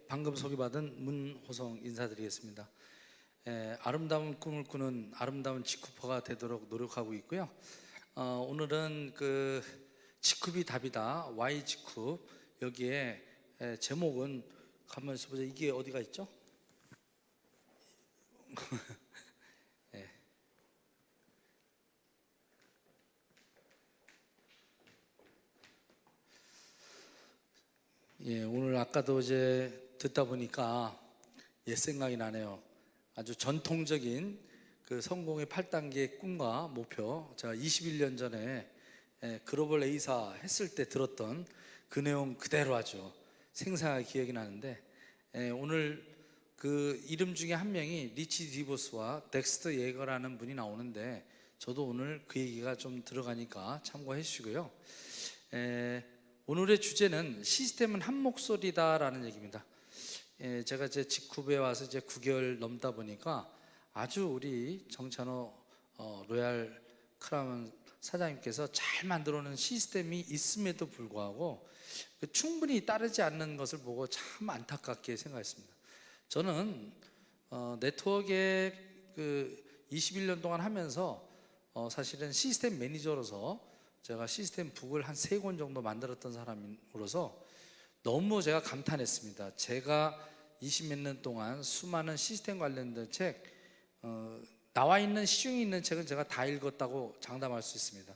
방금 소개받은 문호성 인사드리겠습니다. 아름다운 꿈을 꾸는 아름다운 직후퍼가 되도록 노력하고 있고요. 오늘은 그 직후비 답이다 Y 직후, 여기에 제목은 가만히 있어보자. 이게 어디가 있죠? 오늘 아까도 이제 듣다 보니까 옛 생각이 나네요. 아주 전통적인 그 성공의 8단계 꿈과 목표, 제가 21년 전에 글로벌 A사 했을 때 들었던 그 내용 그대로 아주 생생하게 기억이 나는데, 오늘 그 이름 중에 한 명이 리치 디보스와 덱스터 예거라는 분이 나오는데, 저도 오늘 그 얘기가 좀 들어가니까 참고해 주시고요. 오늘의 주제는 시스템은 한 목소리다라는 얘기입니다. 제가 이제 직후부에 와서 이제 9개월 넘다 보니까 아주 우리 정찬호 로얄 크라운 사장님께서 잘 만들어 놓은 시스템이 있음에도 불구하고 충분히 따르지 않는 것을 보고 참 안타깝게 생각했습니다. 저는 네트워크에 그 21년 동안 하면서 사실은 시스템 매니저로서 제가 시스템 북을 한 3권 정도 만들었던 사람으로서 너무 제가 감탄했습니다. 제가 20몇 년 동안 수많은 시스템 관련된 책, 나와 있는 시중에 있는 책은 제가 다 읽었다고 장담할 수 있습니다.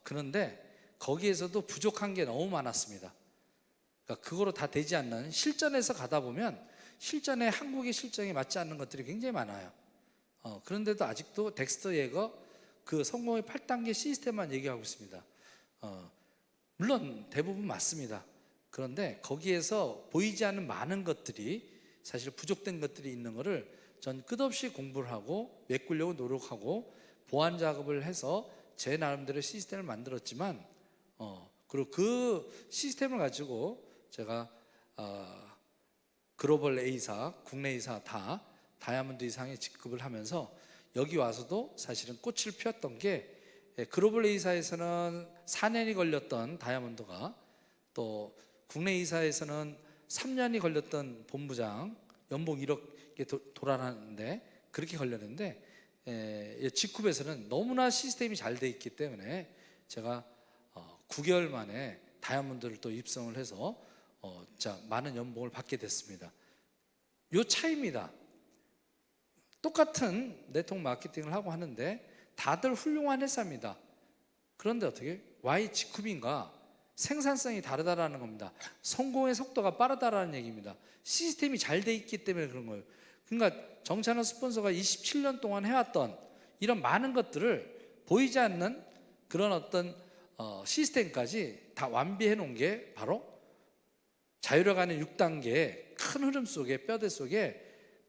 그런데 거기에서도 부족한 게 너무 많았습니다. 그러니까 그거로 다 되지 않는, 실전에서 가다 보면 실전에 한국의 실정에 맞지 않는 것들이 굉장히 많아요. 그런데도 아직도 덱스터 예거 그 성공의 8단계 시스템만 얘기하고 있습니다. 물론 대부분 맞습니다. 그런데 거기에서 보이지 않는 많은 것들이, 사실 부족된 것들이 있는 것을 전 끝없이 공부를 하고 메꾸려고 노력하고 보완 작업을 해서 제 나름대로 시스템을 만들었지만, 그리고 그 시스템을 가지고 제가 글로벌 A사, 국내 A사 다 다이아몬드 이상의 직급을 하면서 여기 와서도 사실은 꽃을 피웠던 게, 글로벌 A사에서는 4년이 걸렸던 다이아몬드가 또 국내 A사에서는 3년이 걸렸던 본부장 연봉 1억에 돌아가는데 그렇게 걸렸는데, 직급에서는 너무나 시스템이 잘 돼 있기 때문에 제가 9개월 만에 다이아몬드를 또 입성을 해서 많은 연봉을 받게 됐습니다. 요 차이입니다. 똑같은 네트워크 마케팅을 하고 하는데 다들 훌륭한 회사입니다. 그런데 어떻게 Y 직급인가 생산성이 다르다라는 겁니다. 성공의 속도가 빠르다라는 얘기입니다. 시스템이 잘 돼 있기 때문에 그런 거예요. 그러니까 정찬호 스폰서가 27년 동안 해왔던 이런 많은 것들을 보이지 않는 그런 어떤 시스템까지 다 완비해 놓은 게 바로 자유로가는 6단계의 큰 흐름 속에, 뼈대 속에,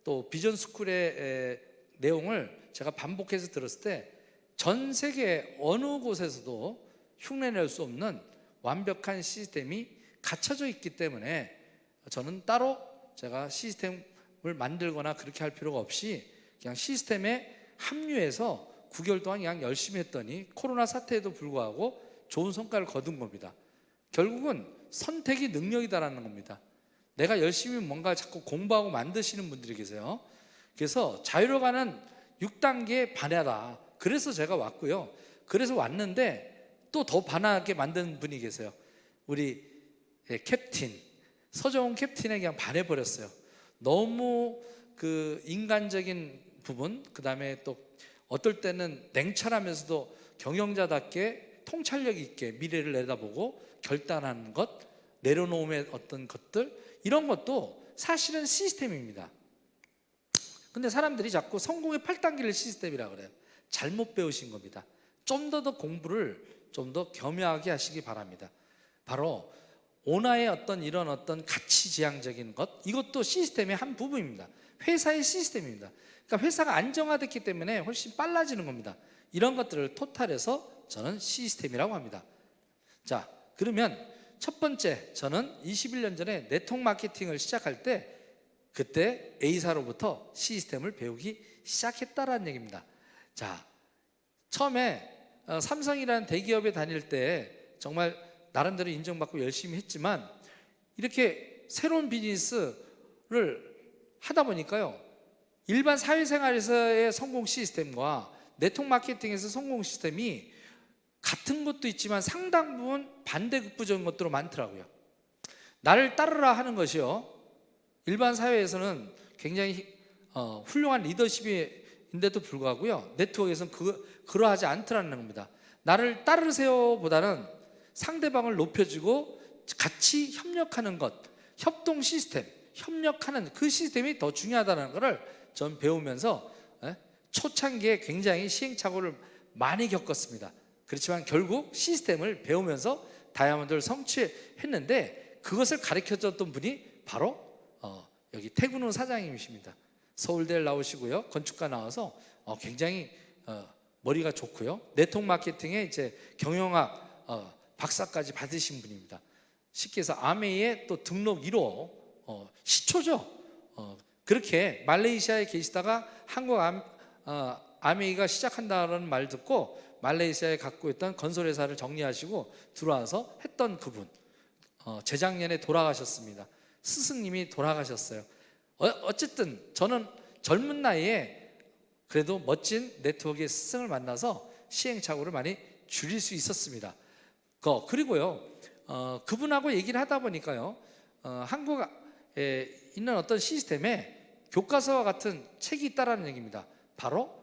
또 비전 스쿨의 내용을 제가 반복해서 들었을 때 전 세계 어느 곳에서도 흉내낼 수 없는 완벽한 시스템이 갖춰져 있기 때문에 저는 따로 제가 시스템을 만들거나 그렇게 할 필요가 없이 그냥 시스템에 합류해서 9개월 동안 그냥 열심히 했더니 코로나 사태에도 불구하고 좋은 성과를 거둔 겁니다. 결국은 선택이 능력이다라는 겁니다. 내가 열심히 뭔가 자꾸 공부하고 만드시는 분들이 계세요. 그래서 자유로가는 6단계에 반하다. 그래서 제가 왔고요. 그래서 왔는데 또 더 반하게 만든 분이 계세요. 우리 캡틴 서정훈 캡틴에 그냥 반해버렸어요. 너무 그 인간적인 부분, 그 다음에 또 어떨 때는 냉철하면서도 경영자답게 통찰력 있게 미래를 내다보고 결단하는 것, 내려놓음의 어떤 것들, 이런 것도 사실은 시스템입니다. 근데 사람들이 자꾸 성공의 8단계를 시스템이라 그래요. 잘못 배우신 겁니다. 좀 더 공부를 좀 더 겸허하게 하시기 바랍니다. 바로 온화의 어떤 이런 어떤 가치지향적인 것, 이것도 시스템의 한 부분입니다. 회사의 시스템입니다. 그러니까 회사가 안정화됐기 때문에 훨씬 빨라지는 겁니다. 이런 것들을 토탈해서 저는 시스템이라고 합니다. 자, 그러면 첫 번째, 저는 21년 전에 네트워크 마케팅을 시작할 때 그때 A사로부터 시스템을 배우기 시작했다라는 얘기입니다. 자, 처음에 삼성이라는 대기업에 다닐 때 정말 나름대로 인정받고 열심히 했지만 이렇게 새로운 비즈니스를 하다 보니까요, 일반 사회생활에서의 성공 시스템과 네트워크 마케팅에서 성공 시스템이 같은 것도 있지만 상당 부분 반대급부적인 것들로 많더라고요. 나를 따르라 하는 것이요, 일반 사회에서는 굉장히 훌륭한 리더십인데도 불구하고요, 네트워크에서는 그러하지 않더라는 겁니다. 나를 따르세요 보다는 상대방을 높여주고 같이 협력하는 것, 협동 시스템, 협력하는 그 시스템이 더 중요하다는 것을 전 배우면서 초창기에 굉장히 시행착오를 많이 겪었습니다. 그렇지만 결국 시스템을 배우면서 다이아몬드를 성취했는데, 그것을 가르쳐줬던 분이 바로 여기 태근호 사장님이십니다. 서울대를 나오시고요, 건축가 나와서 굉장히 머리가 좋고요, 네트워크 마케팅에 이제 경영학 박사까지 받으신 분입니다. 쉽게 해서 아메이의 또 등록 1호 시초죠. 그렇게 말레이시아에 계시다가 한국 아메이가 시작한다는 말 듣고 말레이시아에 갖고 있던 건설회사를 정리하시고 들어와서 했던 그분, 재작년에 돌아가셨습니다. 스승님이 돌아가셨어요. 어쨌든 저는 젊은 나이에 그래도 멋진 네트워크의 스승을 만나서 시행착오를 많이 줄일 수 있었습니다. 그리고요, 그분하고 얘기를 하다 보니까요, 한국에 있는 어떤 시스템에 교과서와 같은 책이 있다라는 얘기입니다. 바로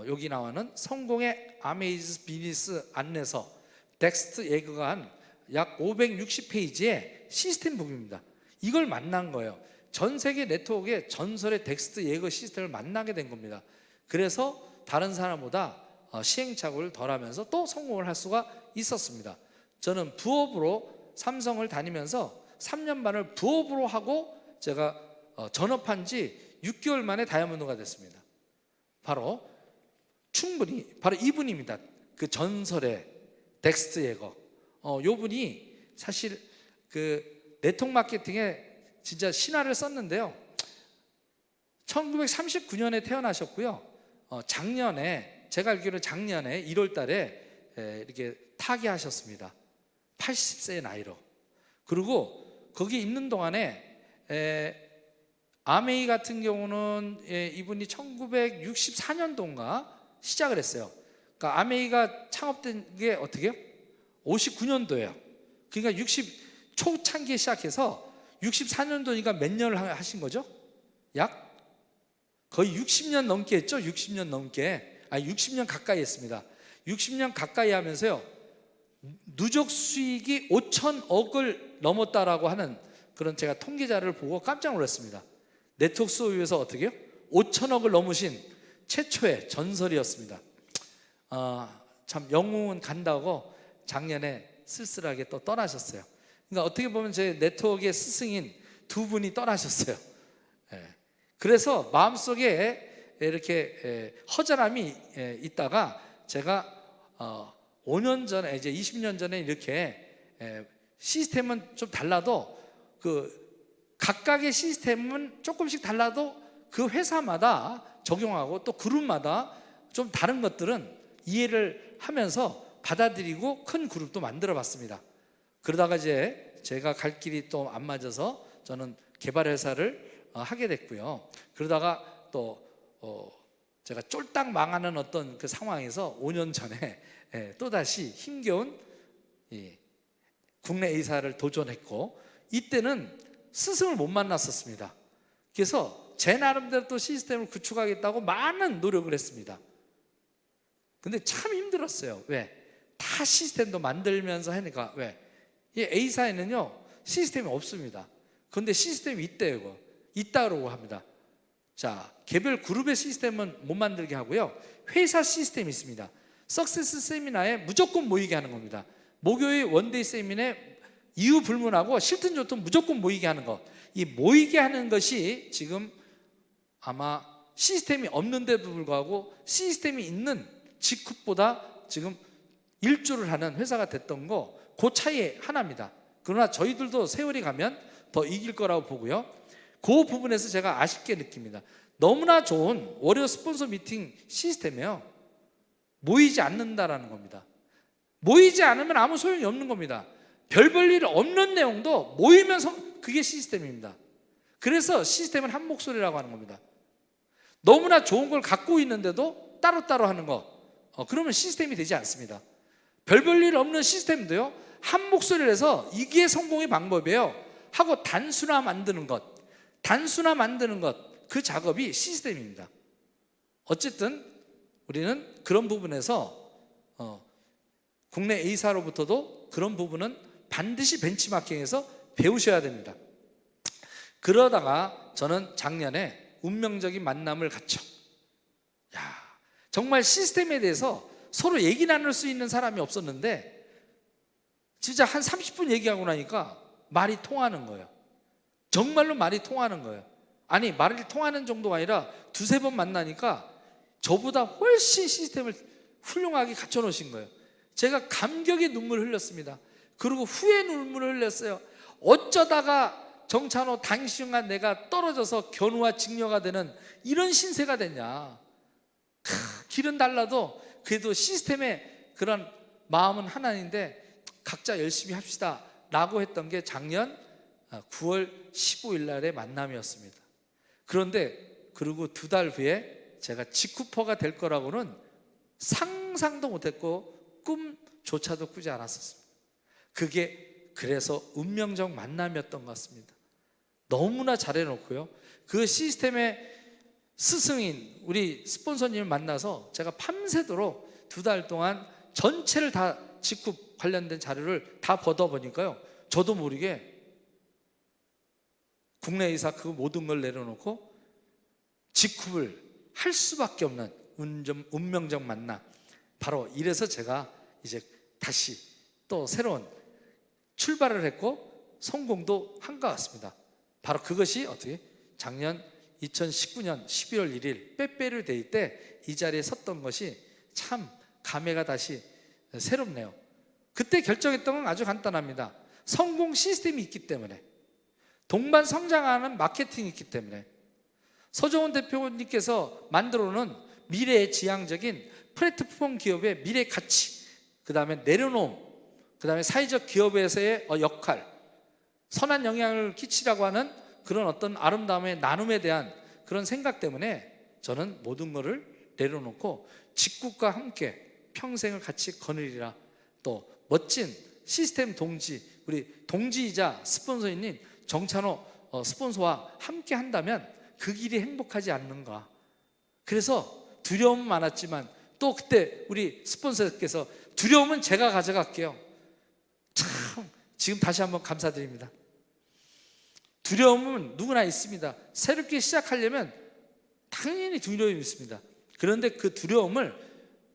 여기 나오는 성공의 아메이즈 비즈니스 안내서 덱스트 예그가 한 약 560페이지의 시스템 북입니다. 이걸 만난 거예요. 전 세계 네트워크의 전설의 덱스트 예그 시스템을 만나게 된 겁니다. 그래서 다른 사람보다 시행착오를 덜하면서 또 성공을 할 수가 있었습니다. 저는 부업으로 삼성을 다니면서 3년 반을 부업으로 하고 제가 전업한 지 6개월 만에 다이아몬드가 됐습니다. 바로 충분히 바로 이분입니다. 그 전설의 덱스트 예거. 요 분이 사실 그 네트워크 마케팅에 진짜 신화를 썼는데요, 1939년에 태어나셨고요, 작년에, 제가 알기로는 작년에 1월 달에 이렇게 타계하셨습니다. 80세의 나이로. 그리고 거기 있는 동안에 아메이 같은 경우는 이분이 1964년도인가 시작을 했어요. 그러니까 아메이가 창업된 게 어떻게 해요? 59년도예요. 그러니까 60 초창기에 시작해서 64년도니까 몇 년을 하신 거죠? 약 거의 60년 넘게 했죠? 60년 넘게. 60년 가까이 했습니다. 60년 가까이 하면서요, 누적 수익이 5천억을 넘었다라고 하는 그런 제가 통계자를 보고 깜짝 놀랐습니다. 네트워크 소유에서 어떻게 해요? 5천억을 넘으신 최초의 전설이었습니다. 참 영웅은 간다고 작년에 쓸쓸하게 또 떠나셨어요. 그러니까 어떻게 보면 제 네트워크의 스승인 두 분이 떠나셨어요. 그래서 마음속에 이렇게 허전함이 있다가 제가 5년 전에, 이제 20년 전에 이렇게 시스템은 좀 달라도 그 각각의 시스템은 조금씩 달라도 그 회사마다 적용하고 또 그룹마다 좀 다른 것들은 이해를 하면서 받아들이고 큰 그룹도 만들어 봤습니다. 그러다가 이제 제가 갈 길이 또 안 맞아서 저는 개발 회사를 하게 됐고요. 그러다가 또 제가 쫄딱 망하는 어떤 그 상황에서 5년 전에 또다시 힘겨운 국내 A사를 도전했고, 이때는 스승을 못 만났었습니다. 그래서 제 나름대로 또 시스템을 구축하겠다고 많은 노력을 했습니다. 근데 참 힘들었어요. 왜? 다 시스템도 만들면서 하니까. 왜? 이 A사에는요 시스템이 없습니다. 그런데 시스템이 있대요. 있다고 합니다. 자, 개별 그룹의 시스템은 못 만들게 하고요, 회사 시스템이 있습니다. 석세스 세미나에 무조건 모이게 하는 겁니다. 목요일 원데이 세미나에 이유 불문하고 싫든 좋든 무조건 모이게 하는 것. 이 모이게 하는 것이 지금 아마 시스템이 없는데도 불구하고 시스템이 있는 직급보다 지금 일조를 하는 회사가 됐던 거, 그 차이 하나입니다. 그러나 저희들도 세월이 가면 더 이길 거라고 보고요, 그 부분에서 제가 아쉽게 느낍니다. 너무나 좋은 월요 스폰서 미팅 시스템이에요. 모이지 않는다라는 겁니다. 모이지 않으면 아무 소용이 없는 겁니다. 별 볼 일 없는 내용도 모이면 그게 시스템입니다. 그래서 시스템은 한 목소리라고 하는 겁니다. 너무나 좋은 걸 갖고 있는데도 따로따로 하는 거, 그러면 시스템이 되지 않습니다. 별볼일 없는 시스템도요, 한 목소리를 해서 이게 성공의 방법이에요 하고 단순화 만드는 것, 그 작업이 시스템입니다. 어쨌든 우리는 그런 부분에서 국내 A사로부터도 그런 부분은 반드시 벤치마킹해서 배우셔야 됩니다. 그러다가 저는 작년에 운명적인 만남을 갖죠. 정말 시스템에 대해서 서로 얘기 나눌 수 있는 사람이 없었는데 진짜 한 30분 얘기하고 나니까 말이 통하는 거예요. 정말로 말이 통하는 거예요. 아니, 말이 통하는 정도가 아니라 두세 번 만나니까 저보다 훨씬 시스템을 훌륭하게 갖춰놓으신 거예요. 제가 감격의 눈물을 흘렸습니다. 그리고 후회 눈물을 흘렸어요. 어쩌다가 정찬호 당신과 내가 떨어져서 견우와 직녀가 되는 이런 신세가 됐냐. 길은 달라도 그래도 시스템의 그런 마음은 하나인데 각자 열심히 합시다 라고 했던 게 작년 9월 15일 날의 만남이었습니다. 그런데 그리고 2달 후에 제가 직후퍼가 될 거라고는 상상도 못했고 꿈조차도 꾸지 않았었습니다. 그게 그래서 운명적 만남이었던 것 같습니다. 너무나 잘해놓고요, 그 시스템의 스승인 우리 스폰서님을 만나서 제가 밤새도록 2달 동안 전체를 다 직후 관련된 자료를 다 받아보니까요, 저도 모르게 국내 의사 그 모든 걸 내려놓고 직후를 할 수밖에 없는 운명적 만남. 바로 이래서 제가 이제 다시 또 새로운 출발을 했고 성공도 한 것 같습니다. 바로 그것이 어떻게 작년 2019년 11월 1일 빼빼르 데이 때 이 자리에 섰던 것이 참 감회가 다시 새롭네요. 그때 결정했던 건 아주 간단합니다. 성공 시스템이 있기 때문에, 동반 성장하는 마케팅이 있기 때문에, 서정훈 대표님께서 만들어 놓은 미래의 지향적인 플랫폼 기업의 미래 가치, 그 다음에 내려놓음, 그 다음에 사회적 기업에서의 역할, 선한 영향을 끼치라고 하는 그런 어떤 아름다움의 나눔에 대한 그런 생각 때문에 저는 모든 것을 내려놓고 직국과 함께 평생을 같이 거느리라, 또 멋진 시스템 동지, 우리 동지이자 스폰서인 정찬호 스폰서와 함께 한다면 그 길이 행복하지 않는가. 그래서 두려움은 많았지만 또 그때 우리 스폰서께서 두려움은 제가 가져갈게요. 참 지금 다시 한번 감사드립니다. 두려움은 누구나 있습니다. 새롭게 시작하려면 당연히 두려움이 있습니다. 그런데 그 두려움을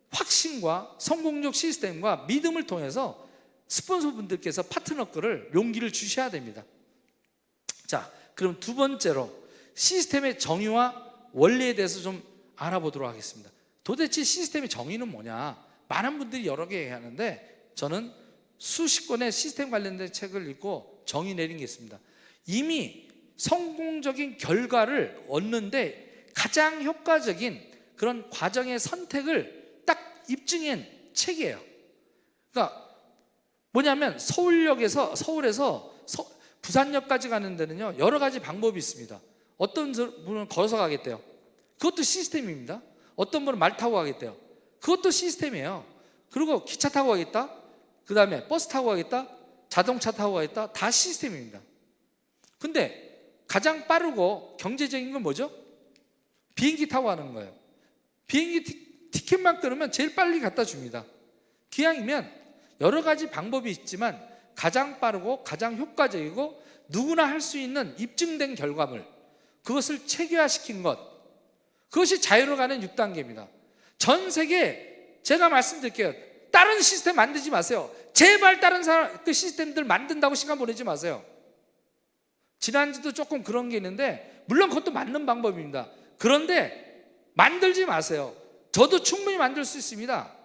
확신과 성공적 시스템과 믿음을 통해서 스폰서분들께서 파트너들을 용기를 주셔야 됩니다. 자, 그럼 두 번째로 시스템의 정의와 원리에 대해서 좀 알아보도록 하겠습니다. 도대체 시스템의 정의는 뭐냐? 많은 분들이 여러 개 얘기하는데 저는 수십 권의 시스템 관련된 책을 읽고 정의 내린 게 있습니다. 이미 성공적인 결과를 얻는데 가장 효과적인 그런 과정의 선택을 딱 입증한 책이에요. 그러니까 뭐냐면 서울에서 부산역까지 가는 데는요, 여러 가지 방법이 있습니다. 어떤 분은 걸어서 가겠대요. 그것도 시스템입니다. 어떤 분은 말 타고 가겠대요. 그것도 시스템이에요. 그리고 기차 타고 가겠다, 그 다음에 버스 타고 가겠다, 자동차 타고 가겠다, 다 시스템입니다. 근데 가장 빠르고 경제적인 건 뭐죠? 비행기 타고 가는 거예요. 비행기 티켓만 끊으면 제일 빨리 갖다 줍니다. 기왕이면 여러 가지 방법이 있지만 가장 빠르고 가장 효과적이고 누구나 할 수 있는 입증된 결과물, 그것을 체계화시킨 것, 그것이 자유로 가는 6단계입니다. 전 세계, 제가 말씀드릴게요, 다른 시스템 만들지 마세요. 제발 다른 그 시스템들 만든다고 시간 보내지 마세요. 지난주도 조금 그런 게 있는데 물론 그것도 맞는 방법입니다. 그런데 만들지 마세요. 저도 충분히 만들 수 있습니다.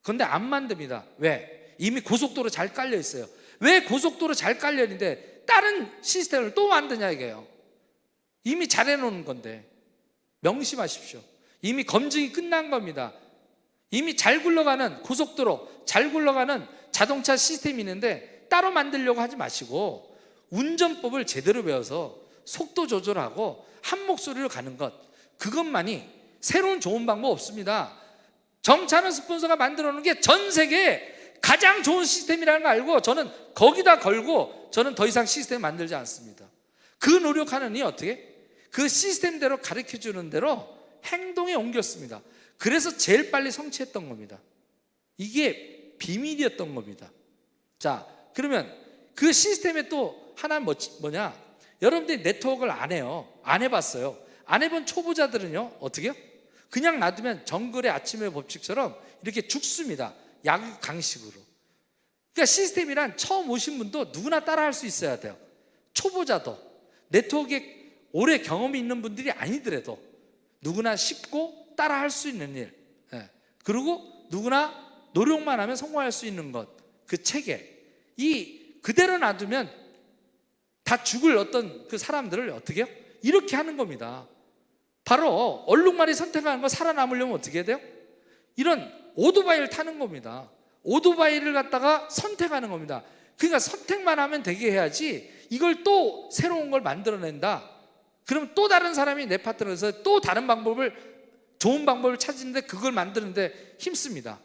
그런데 안 만듭니다. 왜? 이미 고속도로 잘 깔려 있어요. 왜 고속도로 잘 깔려 있는데 다른 시스템을 또 만드냐 이게요. 이미 잘 해놓은 건데 명심하십시오. 이미 검증이 끝난 겁니다. 이미 잘 굴러가는 고속도로, 잘 굴러가는 자동차 시스템이 있는데 따로 만들려고 하지 마시고 운전법을 제대로 배워서 속도 조절하고 한 목소리로 가는 것, 그것만이 새로운 좋은 방법 없습니다. 정찬원 스폰서가 만들어 놓은 게 전 세계에 가장 좋은 시스템이라는 거 알고 저는 거기다 걸고 저는 더 이상 시스템 만들지 않습니다. 그 노력하느니 어떻게? 그 시스템대로 가르쳐 주는 대로 행동에 옮겼습니다. 그래서 제일 빨리 성취했던 겁니다. 이게 비밀이었던 겁니다. 자, 그러면 그 시스템에 또 하나 뭐냐? 여러분들이 네트워크를 안 해요. 안 해봤어요. 안 해본 초보자들은요, 어떻게 해요? 그냥 놔두면 정글의 아침의 법칙처럼 이렇게 죽습니다. 약육 강식으로. 그러니까 시스템이란 처음 오신 분도 누구나 따라 할 수 있어야 돼요. 초보자도, 네트워크에 오래 경험이 있는 분들이 아니더라도 누구나 쉽고 따라 할 수 있는 일, 그리고 누구나 노력만 하면 성공할 수 있는 것, 그 체계, 이 그대로 놔두면 다 죽을 어떤 그 사람들을 어떻게 해요? 이렇게 하는 겁니다. 바로 얼룩말이 선택하는 거, 살아남으려면 어떻게 해야 돼요? 이런 오토바이를 타는 겁니다. 오토바이를 갖다가 선택하는 겁니다. 그러니까 선택만 하면 되게 해야지 이걸 또 새로운 걸 만들어낸다. 그럼 또 다른 사람이 내 파트너에서 또 다른 방법을, 좋은 방법을 찾는데 그걸 만드는데 힘씁니다.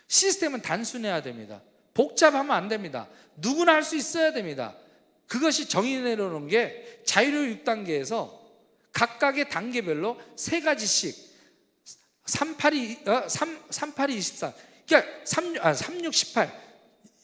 시스템은 단순해야 됩니다. 복잡하면 안 됩니다. 누구나 할 수 있어야 됩니다. 그것이 정의 내려놓은 게 자유로 6단계에서 각각의 단계별로 3가지씩 38이 24, 그러니까 36, 18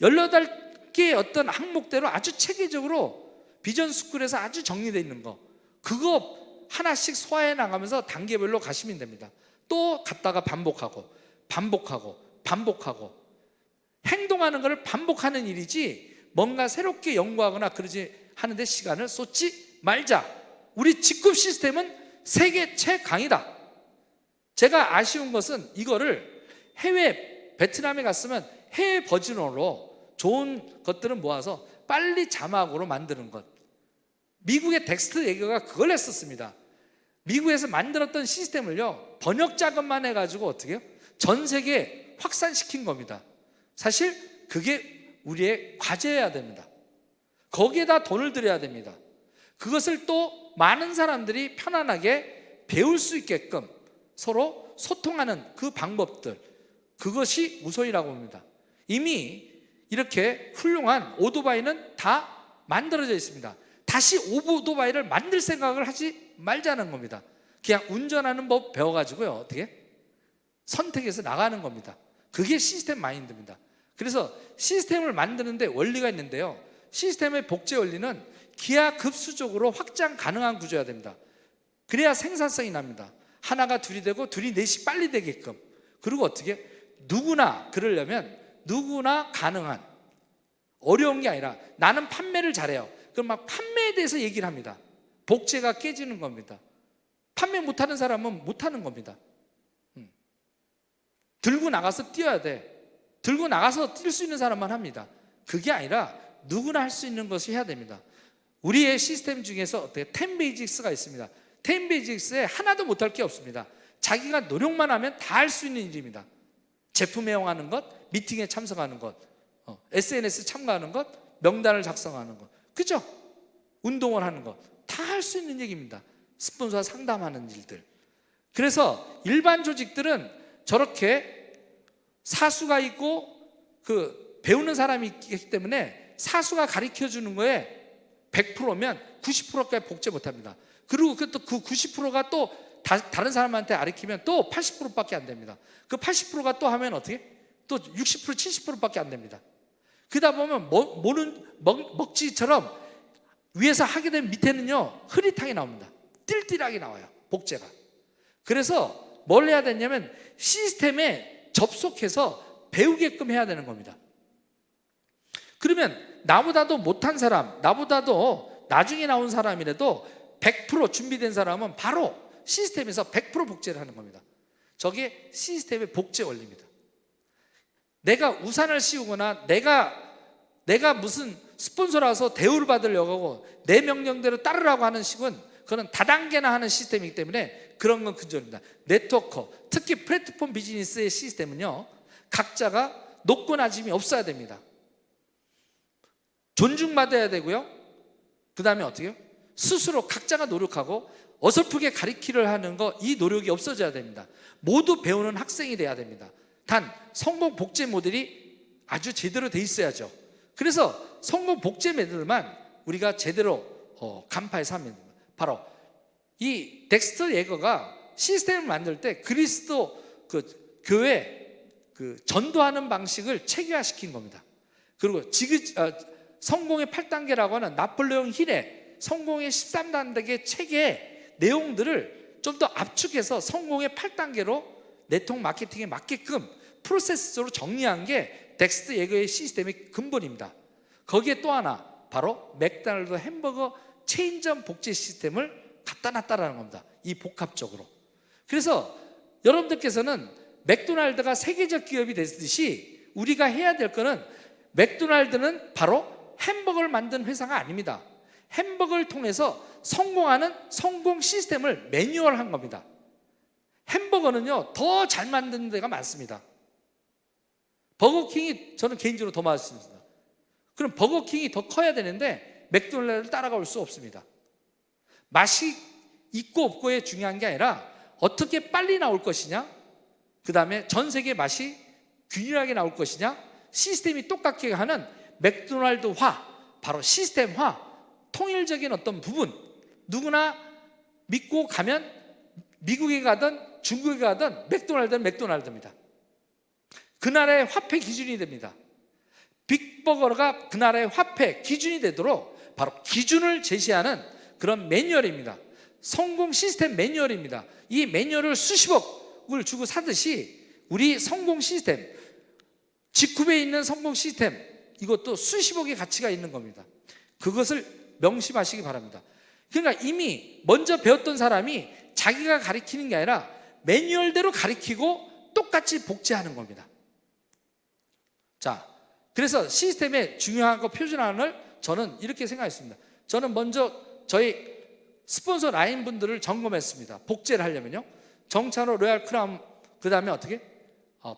18개의 어떤 항목대로 아주 체계적으로 비전 스쿨에서 아주 정리되어 있는 거, 그거 하나씩 소화해 나가면서 단계별로 가시면 됩니다. 또 갔다가 반복하고 반복하고 반복하고 행동하는 것을 반복하는 일이지 뭔가 새롭게 연구하거나 그러지 하는데 시간을 쏟지 말자. 우리 직급 시스템은 세계 최강이다. 제가 아쉬운 것은 이거를 해외 베트남에 갔으면 해외 버전으로 좋은 것들을 모아서 빨리 자막으로 만드는 것. 미국의 덱스터 예거가 그걸 했었습니다. 미국에서 만들었던 시스템을요, 번역 자금만 해가지고 어떻게 해요? 전 세계에 확산시킨 겁니다. 사실 그게 우리의 과제여야 됩니다. 거기에다 돈을 들여야 됩니다. 그것을 또 많은 사람들이 편안하게 배울 수 있게끔 서로 소통하는 그 방법들, 그것이 우소이라고 봅니다. 이미 이렇게 훌륭한 오토바이는 다 만들어져 있습니다. 다시 오토바이를 만들 생각을 하지 말자는 겁니다. 그냥 운전하는 법 배워가지고요, 어떻게 선택해서 나가는 겁니다. 그게 시스템 마인드입니다. 그래서 시스템을 만드는데 원리가 있는데요, 시스템의 복제 원리는 기하급수적으로 확장 가능한 구조여야 됩니다. 그래야 생산성이 납니다. 하나가 둘이 되고 둘이 넷이 빨리 되게끔. 그리고 어떻게 누구나 그러려면 누구나 가능한, 어려운 게 아니라 나는 판매를 잘해요. 그럼 막 판매에 대해서 얘기를 합니다. 복제가 깨지는 겁니다. 판매 못하는 사람은 못하는 겁니다. 들고 나가서 뛰어야 돼. 들고 나가서 뛸 수 있는 사람만 합니다. 그게 아니라 누구나 할 수 있는 것이 해야 됩니다. 우리의 시스템 중에서 어떻게 10 베이직스가 있습니다. 10 베이직스에 하나도 못할 게 없습니다. 자기가 노력만 하면 다 할 수 있는 일입니다. 제품 애용하는 것, 미팅에 참석하는 것, SNS 참가하는 것, 명단을 작성하는 것, 그죠? 운동을 하는 것, 다 할 수 있는 얘기입니다. 스폰서와 상담하는 일들. 그래서 일반 조직들은 저렇게 사수가 있고 그 배우는 사람이 있기 때문에 사수가 가르쳐 주는 거에 100%면 90%까지 복제 못합니다. 그리고 그 90%가 또 다른 사람한테 가르치면 또 80%밖에 안 됩니다. 그 80%가 또 하면 어떻게? 또 60%, 70%밖에 안 됩니다. 그러다 보면 먹지처럼 위에서 하게 되면 밑에는요 흐릿하게 나옵니다. 띨띨하게 나와요, 복제가. 그래서 뭘 해야 되냐면 시스템에 접속해서 배우게끔 해야 되는 겁니다. 그러면 나보다도 못한 사람, 나보다도 나중에 나온 사람이라도 100% 준비된 사람은 바로 시스템에서 100% 복제를 하는 겁니다. 저게 시스템의 복제 원리입니다. 내가 우산을 씌우거나 내가 무슨 스폰서라서 대우를 받으려고 하고 내 명령대로 따르라고 하는 식은 그건 다단계나 하는 시스템이기 때문에 그런 건 근절입니다. 네트워커, 특히 플랫폼 비즈니스의 시스템은요, 각자가 높고 낮음이 없어야 됩니다. 존중받아야 되고요, 그 다음에 어떻게 해요? 스스로 각자가 노력하고 어설프게 가리키를 하는 거, 이 노력이 없어져야 됩니다. 모두 배우는 학생이 돼야 됩니다. 단 성공 복제 모델이 아주 제대로 돼 있어야죠. 그래서 성공 복제 모델만 우리가 제대로 간파해서 하면 됩니다. 바로 이 덱스터 예거가 시스템을 만들 때 그리스도 교회 전도하는 방식을 체계화시킨 겁니다. 그리고 성공의 8단계라고 하는 나폴레옹 힐의 성공의 13단계 체계의 내용들을 좀 더 압축해서 성공의 8단계로 네트워크 마케팅에 맞게끔 프로세스로 정리한 게 덱스터 예거의 시스템의 근본입니다. 거기에 또 하나, 바로 맥도날드 햄버거 체인점 복제 시스템을 갖다 놨다라는 겁니다. 이 복합적으로. 그래서 여러분들께서는 맥도날드가 세계적 기업이 됐듯이 우리가 해야 될 거는, 맥도날드는 바로 햄버거를 만든 회사가 아닙니다. 햄버거를 통해서 성공하는 성공 시스템을 매뉴얼한 겁니다. 햄버거는요, 더 잘 만드는 데가 많습니다. 버거킹이 저는 개인적으로 더 맛있습니다. 그럼 버거킹이 더 커야 되는데 맥도날드를 따라갈 수 없습니다. 맛이 있고 없고에 중요한 게 아니라 어떻게 빨리 나올 것이냐, 그 다음에 전 세계 맛이 균일하게 나올 것이냐, 시스템이 똑같게 하는 맥도날드화, 바로 시스템화, 통일적인 어떤 부분, 누구나 믿고 가면 미국에 가든 중국에 가든 맥도날드는 맥도날드입니다. 그 나라의 화폐 기준이 됩니다. 빅버거가 그 나라의 화폐 기준이 되도록 바로 기준을 제시하는 그런 매뉴얼입니다. 성공 시스템 매뉴얼입니다. 이 매뉴얼을 수십억을 주고 사듯이 우리 성공 시스템, 직후에 있는 성공 시스템, 이것도 수십억의 가치가 있는 겁니다. 그것을 명심하시기 바랍니다. 그러니까 이미 먼저 배웠던 사람이 자기가 가리키는 게 아니라 매뉴얼대로 가리키고 똑같이 복제하는 겁니다. 자, 그래서 시스템의 중요하고 표준화를 저는 이렇게 생각했습니다. 저는 먼저 저희 스폰서 라인 분들을 점검했습니다. 복제를 하려면요, 정찬호 로얄 크라운, 그 다음에 어떻게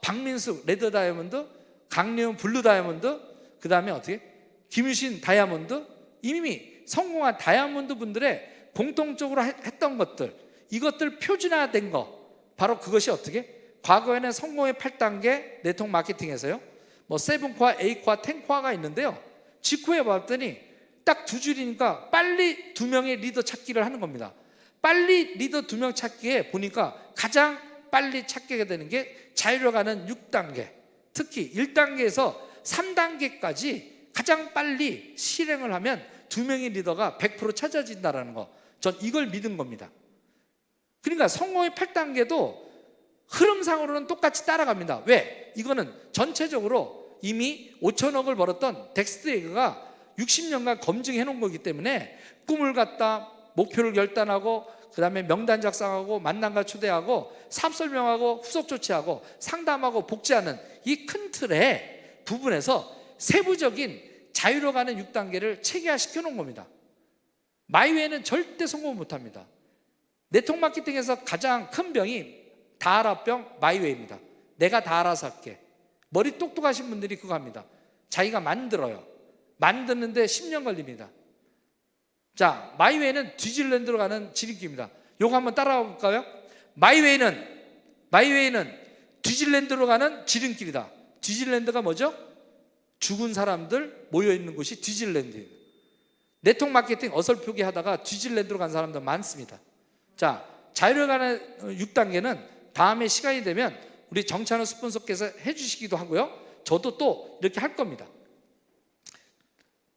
박민숙 레드 다이아몬드, 강래훈 블루 다이아몬드, 그 다음에 어떻게 김유신 다이아몬드, 이미 성공한 다이아몬드 분들의 공통적으로 했던 것들, 이것들 표준화된 거, 바로 그것이 어떻게 과거에는 성공의 8단계 네트워크 마케팅에서요, 뭐 7코어, 8코어, 10코어가 있는데요, 직후에 봤더니 딱 두 줄이니까 빨리 두 명의 리더 찾기를 하는 겁니다. 빨리 리더 두 명 찾기에 보니까 가장 빨리 찾게 되는 게 자유로 가는 6단계, 특히 1단계에서 3단계까지 가장 빨리 실행을 하면 두 명의 리더가 100% 찾아진다는 거, 전 이걸 믿은 겁니다. 그러니까 성공의 8단계도 흐름상으로는 똑같이 따라갑니다. 왜? 이거는 전체적으로 이미 5천억을 벌었던 덱스터 예거가 60년간 검증해 놓은 거기 때문에 꿈을 갖다 목표를 결단하고, 그 다음에 명단 작성하고, 만남과 초대하고, 사업 설명하고, 후속 조치하고, 상담하고, 복제하는 이 큰 틀의 부분에서 세부적인 자유로 가는 6단계를 체계화시켜 놓은 겁니다. 마이웨이는 절대 성공 못합니다. 네트워크 마케팅에서 가장 큰 병이 다 알아 병 마이웨이입니다. 내가 다 알아서 할게. 머리 똑똑하신 분들이 그거 합니다. 자기가 만들어요. 만드는데 10년 걸립니다. 자, 마이웨이는 디즈니랜드로 가는 지름길입니다. 요거 한번 따라가 볼까요? 마이웨이는 디즈니랜드로 가는 지름길이다. 디즈니랜드가 뭐죠? 죽은 사람들 모여있는 곳이 디즈니랜드예요. 네트워크 마케팅 어설프게 하다가 디즈니랜드로 간 사람들 많습니다. 자, 자유로 가는 6단계는 다음에 시간이 되면 우리 정찬호 스폰서께서 해주시기도 하고요, 저도 또 이렇게 할 겁니다.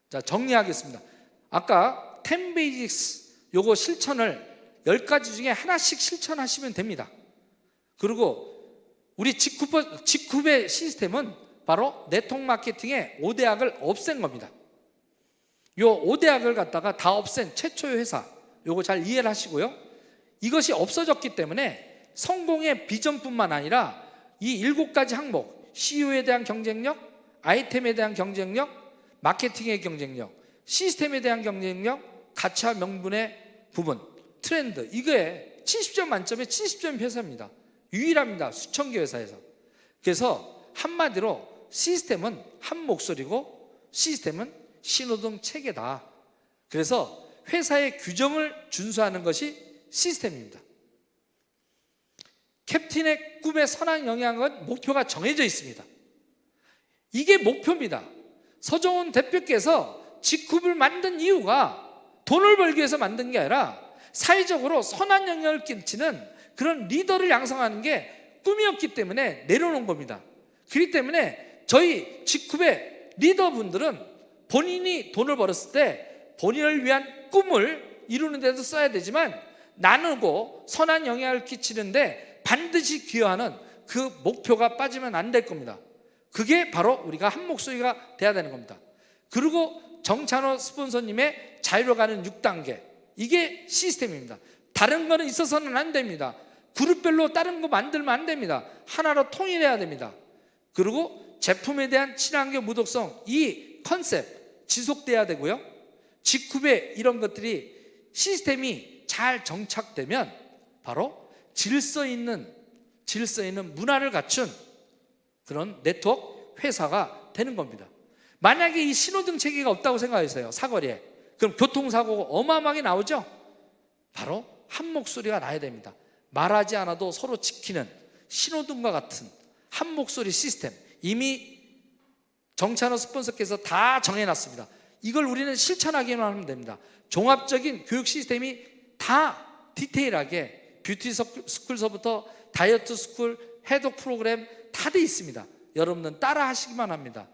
자, 정리하겠습니다. 아까 10 베이직스 요거 실천을 10가지 중에 하나씩 실천하시면 됩니다. 그리고 우리 직후배 시스템은 바로 네트워크 마케팅의 5대학을 없앤 겁니다. 요 5대학을 갖다가 다 없앤 최초의 회사, 요거 잘 이해를 하시고요, 이것이 없어졌기 때문에 성공의 비전뿐만 아니라 이 7가지 항목, CEO에 대한 경쟁력, 아이템에 대한 경쟁력, 마케팅의 경쟁력, 시스템에 대한 경쟁력, 가치와 명분의 부분, 트렌드, 이게 70점 만점에 70점 회사입니다. 유일합니다. 수천 개 회사에서. 그래서 한마디로 시스템은 한 목소리고, 시스템은 신호등 체계다. 그래서 회사의 규정을 준수하는 것이 시스템입니다. 캡틴의 꿈의 선한 영향은 목표가 정해져 있습니다. 이게 목표입니다. 서정훈 대표께서 G룹을 만든 이유가 돈을 벌기 위해서 만든 게 아니라 사회적으로 선한 영향을 끼치는 그런 리더를 양성하는 게 꿈이었기 때문에 내려놓은 겁니다. 그렇기 때문에 저희 G룹의 리더분들은 본인이 돈을 벌었을 때 본인을 위한 꿈을 이루는 데도 써야 되지만 나누고 선한 영향을 끼치는데 반드시 기여하는 그 목표가 빠지면 안 될 겁니다. 그게 바로 우리가 한 목소리가 돼야 되는 겁니다. 그리고 정찬호 스폰서님의 자유로 가는 6단계, 이게 시스템입니다. 다른 거는 있어서는 안 됩니다. 그룹별로 다른 거 만들면 안 됩니다. 하나로 통일해야 됩니다. 그리고 제품에 대한 친환경 무독성, 이 컨셉 지속돼야 되고요. G룹의 이런 것들이 시스템이 잘 정착되면 바로 질서 있는 문화를 갖춘 그런 네트워크 회사가 되는 겁니다. 만약에 이 신호등 체계가 없다고 생각하세요. 사거리에. 그럼 교통사고가 어마어마하게 나오죠. 바로 한 목소리가 나야 됩니다. 말하지 않아도 서로 지키는 신호등과 같은 한 목소리 시스템, 이미 정찬호 스폰서께서 다 정해놨습니다. 이걸 우리는 실천하기만 하면 됩니다. 종합적인 교육 시스템이 다 디테일하게 뷰티 스쿨서부터 다이어트 스쿨, 해독 프로그램 다 돼 있습니다. 여러분은 따라 하시기만 합니다.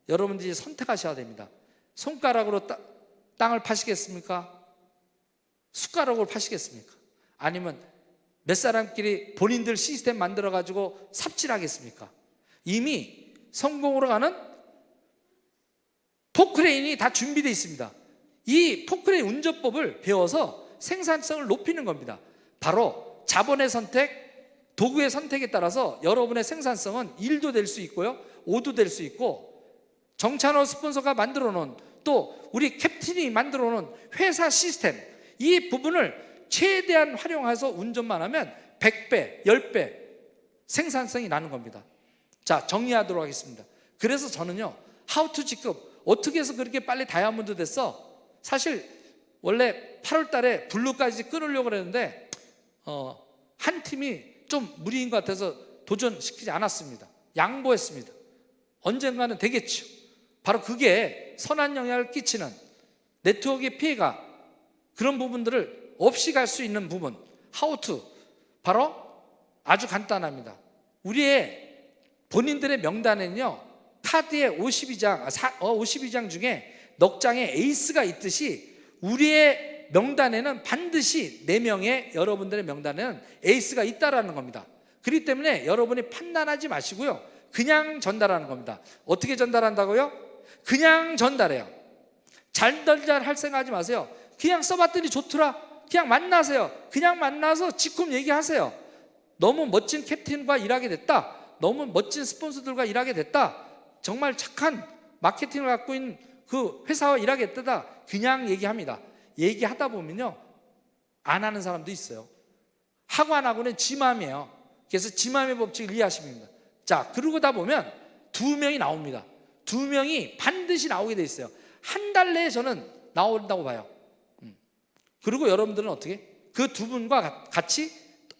여러분들이 선택하셔야 됩니다. 손가락으로 땅을 파시겠습니까? 숟가락으로 파시겠습니까? 아니면 몇 사람끼리 본인들 시스템 만들어 가지고 삽질하겠습니까? 이미 성공으로 가는 포크레인이 다 준비되어 있습니다. 이 포크레인 운전법을 배워서 생산성을 높이는 겁니다. 바로 자본의 선택, 도구의 선택에 따라서 여러분의 생산성은 1도 될 수 있고요, 5도 될 수 있고, 정찬호 스폰서가 만들어 놓은, 또 우리 캡틴이 만들어 놓은 회사 시스템, 이 부분을 최대한 활용해서 운전만 하면 100배, 10배 생산성이 나는 겁니다. 자, 정리하도록 하겠습니다. 그래서 저는요, 하우투 G급 어떻게 해서 그렇게 빨리 다이아몬드 됐어? 사실 원래 8월 달에 블루까지 끊으려고 그랬는데 한 팀이 좀 무리인 것 같아서 도전시키지 않았습니다. 양보했습니다. 언젠가는 되겠죠. 바로 그게 선한 영향을 끼치는 네트워크의 피해가, 그런 부분들을 없이 갈 수 있는 부분, 하우투, 바로 아주 간단합니다. 우리의 본인들의 명단에는요, 카드의 52장 중에 넉 장의 에이스가 있듯이 우리의 명단에는 반드시 4명의 여러분들의 명단에는 에이스가 있다라는 겁니다. 그렇기 때문에 여러분이 판단하지 마시고요, 그냥 전달하는 겁니다. 어떻게 전달한다고요? 그냥 전달해요. 잘 생각하지 마세요. 그냥 써봤더니 좋더라, 그냥 만나세요. 그냥 만나서 G룹 얘기하세요. 너무 멋진 캡틴과 일하게 됐다, 너무 멋진 스폰서들과 일하게 됐다, 정말 착한 마케팅을 갖고 있는 그 회사와 일하게 됐다, 그냥 얘기합니다. 얘기하다 보면요, 안 하는 사람도 있어요. 하고 안 하고는 지 마음이에요. 그래서 지 마음의 법칙을 이해하시면 됩니다. 자, 그러고 다 보면 2명이 나옵니다. 2명이 반드시 나오게 돼 있어요. 한 달 내에 저는 나온다고 봐요. 그리고 여러분들은 어떻게? 그 두 분과 같이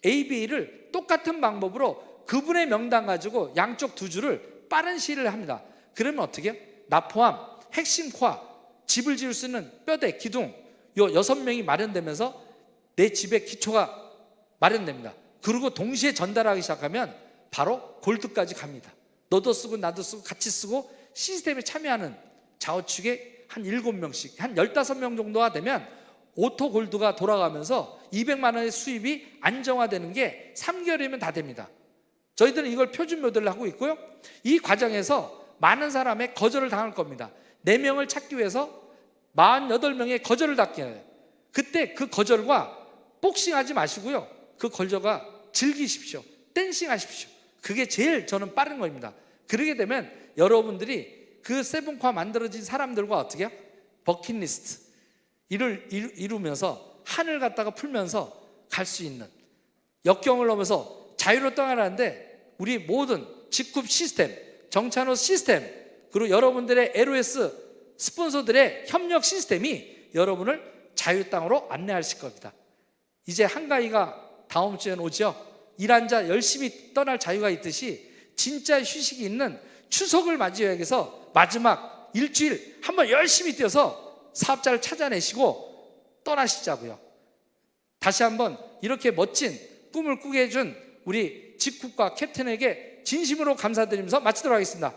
ABA를 똑같은 방법으로 그분의 명단 가지고 양쪽 두 줄을 빠른 시일을 합니다. 그러면 어떻게 해요? 나 포함 핵심 코어, 집을 지을 수 있는 뼈대, 기둥, 요 6명이 마련되면서 내 집의 기초가 마련됩니다. 그리고 동시에 전달하기 시작하면 바로 골드까지 갑니다. 너도 쓰고 나도 쓰고 같이 쓰고 시스템에 참여하는 좌우측에 한 7명씩, 한 15명 정도가 되면 오토 골드가 돌아가면서 200만 원의 수입이 안정화되는 게 3개월이면 다 됩니다. 저희들은 이걸 표준 모델로 하고 있고요, 이 과정에서 많은 사람의 거절을 당할 겁니다. 4명을 찾기 위해서 48명의 거절을 받게 해요. 그때 그 거절과 복싱하지 마시고요, 그 거절과 즐기십시오. 댄싱 하십시오. 그게 제일 저는 빠른 겁니다. 그러게 되면 여러분들이 그 세븐코어 만들어진 사람들과 어떻게 해요? 버킷리스트 이루면서 하늘 갖다가 풀면서 갈 수 있는, 역경을 넘어서 자유로 떠나라는데 우리 모든 G룹 시스템, 정찬호 시스템, 그리고 여러분들의 LOS 스폰서들의 협력 시스템이 여러분을 자유 땅으로 안내하실 겁니다. 이제 한가위가 다음 주에는 오죠. 일한 자 열심히 떠날 자유가 있듯이 진짜 휴식이 있는 추석을 맞이하기 위해서 마지막 일주일 한번 열심히 뛰어서 사업자를 찾아내시고 떠나시자고요. 다시 한번 이렇게 멋진 꿈을 꾸게 해준 우리 직국과 캡틴에게 진심으로 감사드리면서 마치도록 하겠습니다.